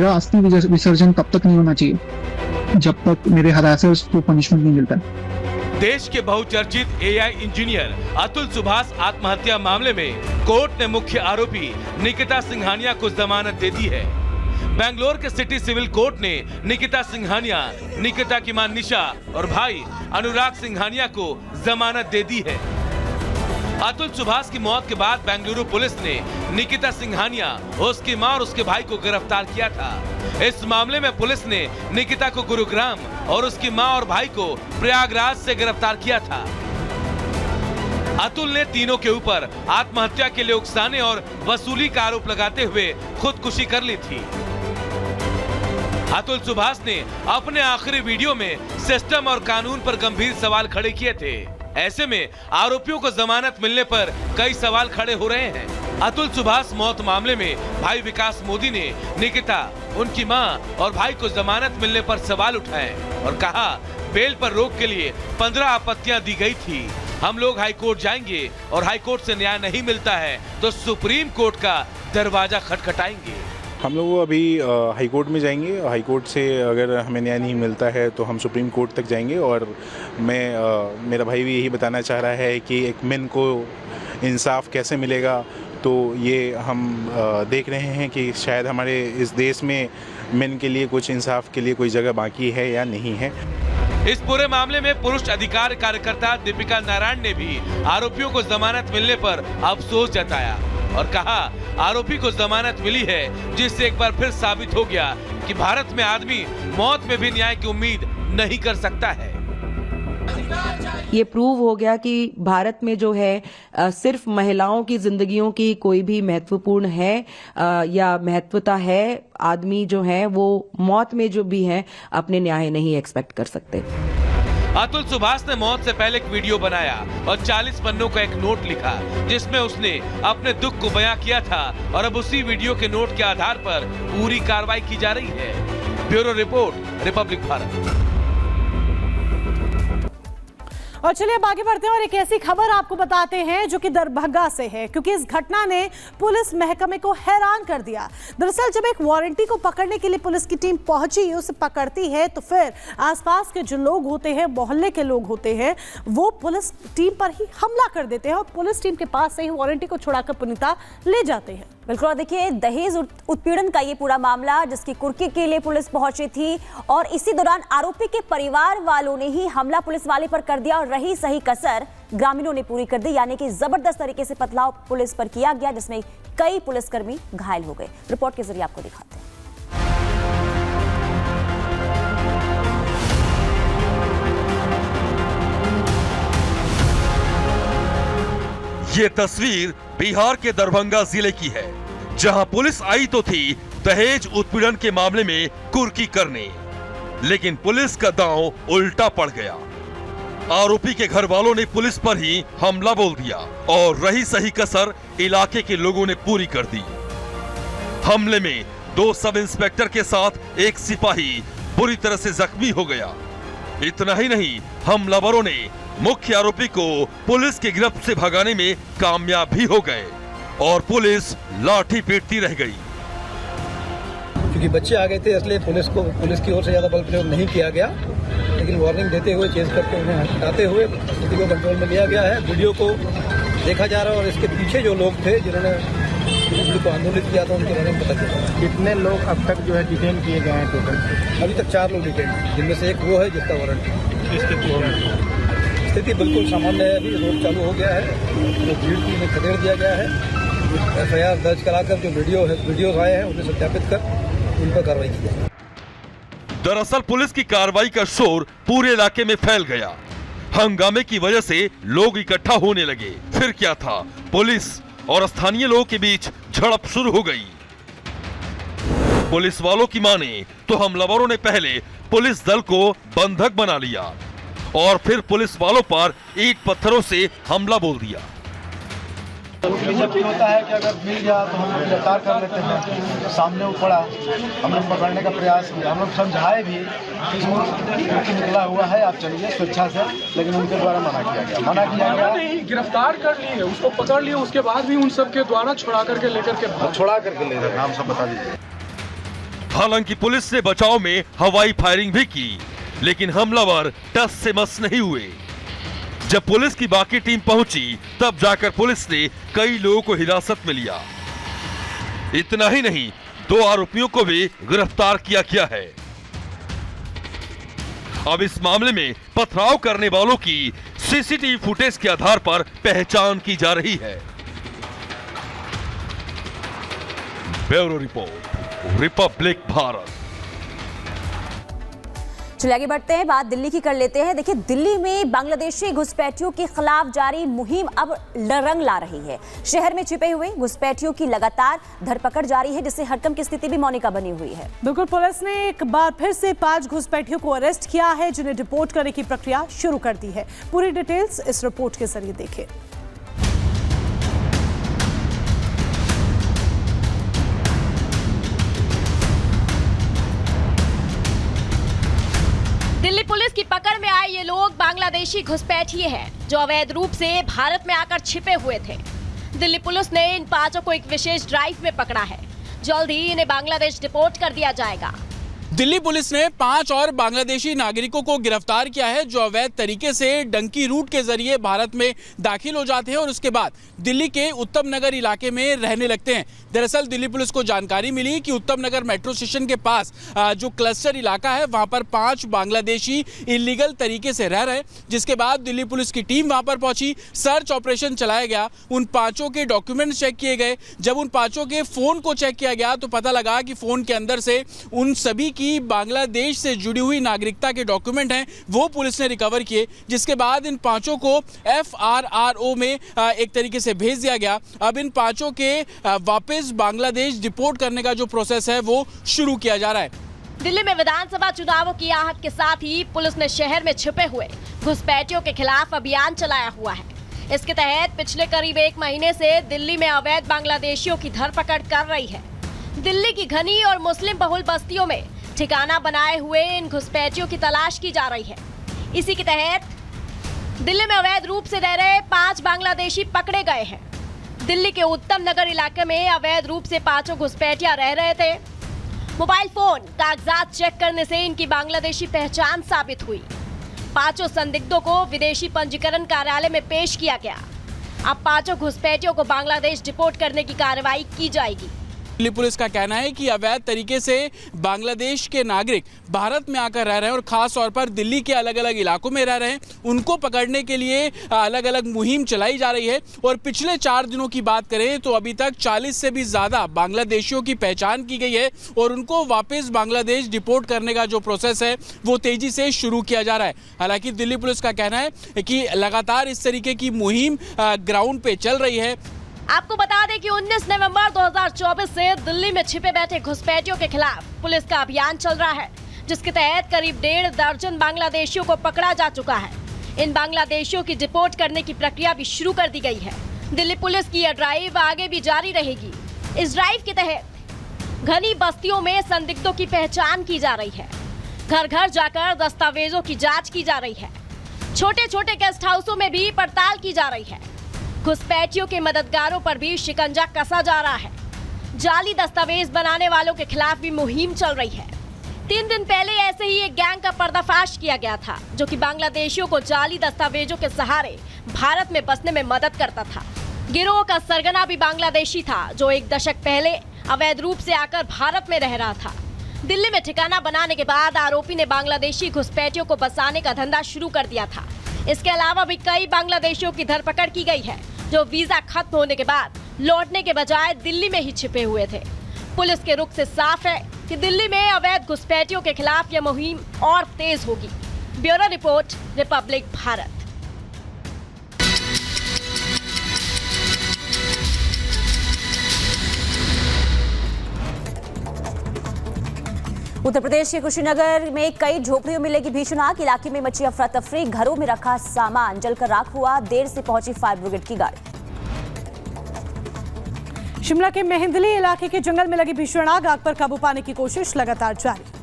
मेरा अस्थि विसर्जन तब तक नहीं होना चाहिए जब तक मेरे हरासर्स को पनिशमेंट नहीं मिलता। देश के बहुचर्चित एआई इंजीनियर अतुल सुभाष आत्महत्या मामले में कोर्ट ने मुख्य आरोपी निकिता सिंघानिया को जमानत दे दी है। बेंगलोर के सिटी सिविल कोर्ट ने निकिता सिंघानिया, निकिता की मां निशा और भाई अनुराग सिंघानिया को जमानत दे दी है। अतुल सुभाष की मौत के बाद बेंगलुरु पुलिस ने निकिता सिंघानिया, उसकी मां और उसके भाई को गिरफ्तार किया था। इस मामले में पुलिस ने निकिता को गुरुग्राम और उसकी मां और भाई को प्रयागराज से गिरफ्तार किया था। अतुल ने तीनों के ऊपर आत्महत्या के लिए उकसाने और वसूली का आरोप लगाते हुए खुदकुशी कर ली थी। अतुल सुभाष ने अपने आखिरी वीडियो में सिस्टम और कानून पर गंभीर सवाल खड़े किए थे। ऐसे में आरोपियों को जमानत मिलने पर कई सवाल खड़े हो रहे हैं। अतुल सुभाष मौत मामले में भाई विकास मोदी ने निकिता, उनकी मां और भाई को जमानत मिलने पर सवाल उठाए और कहा, बेल पर रोक के लिए 15 आपत्तियां दी गई थी। हम लोग हाई कोर्ट जाएंगे और हाई कोर्ट से न्याय नहीं मिलता है तो सुप्रीम कोर्ट का दरवाजा खटखटाएंगे। हम लोग अभी हाई कोर्ट में जाएंगे। हाई कोर्ट से अगर हमें न्याय नहीं मिलता है तो हम सुप्रीम कोर्ट तक जाएंगे। और मेरा भाई भी यही बताना चाह रहा है कि एक मेन को इंसाफ कैसे मिलेगा, तो ये हम देख रहे हैं कि शायद हमारे इस देश में मेन के लिए कुछ इंसाफ के लिए कोई जगह बाकी है या नहीं है। इस पूरे मामले में पुरुष अधिकार कार्यकर्ता दीपिका नारायण ने भी आरोपियों को जमानत मिलने पर अफसोस जताया और कहा, आरोपी को जमानत मिली है जिससे एक बार फिर साबित हो गया कि भारत में आदमी मौत में भी न्याय की उम्मीद नहीं कर सकता है। ये प्रूव हो गया कि भारत में जो है सिर्फ महिलाओं की जिंदगियों की कोई भी महत्वपूर्ण है या महत्वता है। आदमी जो है वो मौत में जो भी है अपने न्याय नहीं एक्सपेक्ट कर सकते। अतुल सुभाष ने मौत से पहले एक वीडियो बनाया और 40 पन्नों का एक नोट लिखा जिसमें उसने अपने दुख को बयां किया था और अब उसी वीडियो के नोट के आधार पर पूरी कार्रवाई की जा रही है। Bureau report, Republic Bharat. और चलिए अब आगे बढ़ते हैं और एक ऐसी खबर आपको बताते हैं जो कि दरभंगा से है, क्योंकि इस घटना ने पुलिस महकमे को हैरान कर दिया। दरअसल जब एक वारंटी को पकड़ने के लिए पुलिस की टीम पहुंची, उसे पकड़ती है, तो फिर आसपास के जो लोग होते हैं, मोहल्ले के लोग होते हैं, वो पुलिस टीम पर ही हमला कर देते हैं और पुलिस टीम के पास से ही वारंटी को छुड़ाकर पुनीता ले जाते हैं। बिल्कुल, और देखिए दहेज उत्पीड़न का ये पूरा मामला जिसकी कुर्की के लिए पुलिस पहुंची थी और इसी दौरान आरोपी के परिवार वालों ने ही हमला पुलिस वाले पर कर दिया और रही सही कसर ग्रामीणों ने पूरी कर दी। यानी कि जबरदस्त तरीके से पथराव पुलिस पर किया गया जिसमें कई पुलिसकर्मी घायल हो गए। रिपोर्ट के जरिए आपको दिखाते हैं। ये तस्वीर बिहार के दरभंगा जिले की है, जहां पुलिस आई तो थी दहेज उत्पीड़न के मामले में कुर्की करने, लेकिन पुलिस का दांव उल्टा पड़ गया। आरोपी के घर वालों ने पुलिस पर ही हमला बोल दिया और रही सही कसर इलाके के लोगों ने पूरी कर दी। हमले में 2 सब इंस्पेक्टर के साथ एक सिपाही बुरी तरह से जख्मी हो गया। इतना ही नहीं, हमलावरों ने मुख्य आरोपी को पुलिस की गिरफ्त से भगाने में कामयाब भी हो गए और पुलिस लाठी पीटती रह गई। क्योंकि बच्चे आ गए थे इसलिए पुलिस की ओर से ज्यादा बल प्रयोग नहीं किया गया, लेकिन वार्निंग देते हुए, चेंज करके उन्हें हटाते हुए स्थिति को कंट्रोल में लिया गया है। वीडियो को देखा जा रहा है और इसके पीछे जो लोग थे जिन्होंने को आंदोलित किया था उनके बारे में पता चला। कितने लोग अब तक जो है डिटेन किए गए हैं टोटल? अभी तक 4 लोग डिटेन हैं, जिनमें से एक वो है जिसका वारंट। स्थिति बिल्कुल सामान्य है। अभी रोड चालू हो गया है, तो भीड़ में खदेड़ दिया गया है। FIR दर्ज कराकर जो वीडियो आए हैं उन्हें सत्यापित कर उन पर कार्रवाई की जाए। दरअसल पुलिस की कार्रवाई का शोर पूरे इलाके में फैल गया। हंगामे की वजह से लोग इकट्ठा होने लगे। फिर क्या था, पुलिस और स्थानीय लोगों के बीच झड़प शुरू हो गई। पुलिस वालों की माने तो हमलावरों ने पहले पुलिस दल को बंधक बना लिया और फिर पुलिस वालों पर ईंट पत्थरों से हमला बोल दिया। होता है कि अगर मिल गया तो हम गिरफ्तार कर लेते हैं। सामने वो पड़ा, हम लोग पकड़ने का प्रयास किया, हम लोग समझाए भी कि निकला हुआ है, आप चलिए स्वेच्छा से, लेकिन उनके द्वारा मना किया गया। नहीं, गिरफ्तार कर लिए, उसको पकड़ लिए, उसके बाद भी उन सब के द्वारा छुड़ा करके ले जाते। नाम सब बता दीजिए। हालांकि पुलिस ने बचाव में हवाई फायरिंग भी की, लेकिन हमलावर टस से मस नहीं हुए। जब पुलिस की बाकी टीम पहुंची तब जाकर पुलिस ने कई लोगों को हिरासत में लिया। इतना ही नहीं, 2 आरोपियों को भी गिरफ्तार किया गया है। अब इस मामले में पथराव करने वालों की सीसीटीवी फुटेज के आधार पर पहचान की जा रही है। Bureau report, Republic Bharat. चलिए आगे बढ़ते हैं, बात दिल्ली की कर लेते हैं। देखिए, दिल्ली में बांग्लादेशी घुसपैठियों के खिलाफ जारी मुहिम अब रंग ला रही है। शहर में छिपे हुए घुसपैठियों की लगातार धरपकड़ जारी है, जिससे हड़कंप की स्थिति भी मौनिका बनी हुई है। बिल्कुल, पुलिस ने एक बार फिर से 5 घुसपैठियों को अरेस्ट किया है, जिन्हें डिपोर्ट करने की प्रक्रिया शुरू कर दी है। पूरी डिटेल्स इस रिपोर्ट के जरिए देखें। दिल्ली पुलिस की पकड़ में आए ये लोग बांग्लादेशी घुसपैठिए हैं, जो अवैध रूप से भारत में आकर छिपे हुए थे। दिल्ली पुलिस ने इन 5 को एक विशेष ड्राइव में पकड़ा है। जल्द ही इन्हें बांग्लादेश डिपोर्ट कर दिया जाएगा। दिल्ली पुलिस ने 5 और बांग्लादेशी नागरिकों को गिरफ्तार किया है, जो अवैध तरीके से डंकी रूट के जरिए भारत में दाखिल हो जाते हैं और उसके बाद दिल्ली के उत्तम नगर इलाके में रहने लगते हैं। दरअसल दिल्ली पुलिस को जानकारी मिली कि उत्तम नगर मेट्रो स्टेशन के पास जो क्लस्टर इलाका है, वहां पर 5 बांग्लादेशी इलीगल तरीके से रह रहे हैं। जिसके बाद दिल्ली पुलिस की टीम वहां पर पहुंची, सर्च ऑपरेशन चलाया गया, उन 5 के डॉक्यूमेंट्स चेक किए गए। जब उन 5 के फोन को चेक किया गया तो पता लगा कि फोन के अंदर से उन सभी की बांग्लादेश से जुड़ी हुई नागरिकता के डॉक्यूमेंट हैं, वो पुलिस ने रिकवर किए। जिसके बाद इन 5 को FRRO में एक तरीके से भेज दिया गया। अब इन 5 के वापस बांग्लादेश डिपोर्ट करने का जो प्रोसेस है वो शुरू किया जा रहा है। दिल्ली में विधानसभा चुनावों की आहट के साथ ही पुलिस ने शहर में छिपे हुए घुसपैठियों के खिलाफ अभियान चलाया हुआ है। इसके तहत पिछले करीब 1 महीने से दिल्ली में अवैध बांग्लादेशियों की धरपकड़ कर रही है। दिल्ली की घनी और मुस्लिम बहुल बस्तियों में ठिकाना बनाए हुए इन घुसपैठियों की तलाश की जा रही है। इसी के तहत दिल्ली में अवैध रूप से रह रहे 5 बांग्लादेशी पकड़े गए हैं। दिल्ली के उत्तम नगर इलाके में अवैध रूप से 5 घुसपैठिया रह रहे थे। मोबाइल फोन, कागजात चेक करने से इनकी बांग्लादेशी पहचान साबित हुई। 5 संदिग्धों को विदेशी पंजीकरण कार्यालय में पेश किया गया। अब 5 घुसपैठियों को बांग्लादेश डिपोर्ट करने की कार्रवाई की जाएगी। दिल्ली पुलिस का कहना है कि अवैध तरीके से बांग्लादेश के नागरिक भारत में आकर रह रहे हैं और खास तौर पर दिल्ली के अलग अलग इलाकों में रह रहे हैं। उनको पकड़ने के लिए अलग अलग मुहिम चलाई जा रही है और पिछले 4 दिनों की बात करें तो अभी तक 40 से भी ज्यादा बांग्लादेशियों की पहचान की गई है और उनको वापस बांग्लादेश डिपोर्ट करने का जो प्रोसेस है वो तेजी से शुरू किया जा रहा है। हालांकि दिल्ली पुलिस का कहना है कि लगातार इस तरीके की मुहिम ग्राउंड पे चल रही है। आपको बता दें कि 19 नवंबर 2024 से दिल्ली में छिपे बैठे घुसपैठियों के खिलाफ पुलिस का अभियान चल रहा है, जिसके तहत करीब 1.5 दर्जन बांग्लादेशियों को पकड़ा जा चुका है। इन बांग्लादेशियों की डिपोर्ट करने की प्रक्रिया भी शुरू कर दी गई है। दिल्ली पुलिस की यह ड्राइव आगे भी जारी रहेगी। इस ड्राइव के तहत घनी बस्तियों में संदिग्धों की पहचान की जा रही है। घर घर जाकर दस्तावेजों की जाँच की जा रही है। छोटे छोटे गेस्ट हाउसों में भी पड़ताल की जा रही है। घुसपैठियों के मददगारों पर भी शिकंजा कसा जा रहा है। जाली दस्तावेज बनाने वालों के खिलाफ भी मुहिम चल रही है। 3 दिन पहले ऐसे ही एक गैंग का पर्दाफाश किया गया था, जो कि बांग्लादेशियों को जाली दस्तावेजों के सहारे भारत में बसने में मदद करता था। गिरोह का सरगना भी बांग्लादेशी था, जो 1 दशक पहले अवैध रूप से आकर भारत में रह रहा था। दिल्ली में ठिकाना बनाने के बाद आरोपी ने बांग्लादेशी घुसपैठियों को बसाने का धंधा शुरू कर दिया था। इसके अलावा भी कई बांग्लादेशियों की धरपकड़ की गई है, जो वीजा खत्म होने के बाद लौटने के बजाय दिल्ली में ही छिपे हुए थे। पुलिस के रुख से साफ है कि दिल्ली में अवैध घुसपैठियों के खिलाफ यह मुहिम और तेज होगी। Bureau report, Republic Bharat. Uttar Pradesh के कुशीनगर में कई झोपड़ियों में लगी भीषण आग। इलाके में मची अफरा तफरी, घरों में रखा सामान जलकर राख हुआ। देर से पहुंची फायर ब्रिगेड की गाड़ी। शिमला के मेहंदली इलाके के जंगल में लगी भीषण आग पर काबू पाने की कोशिश लगातार जारी।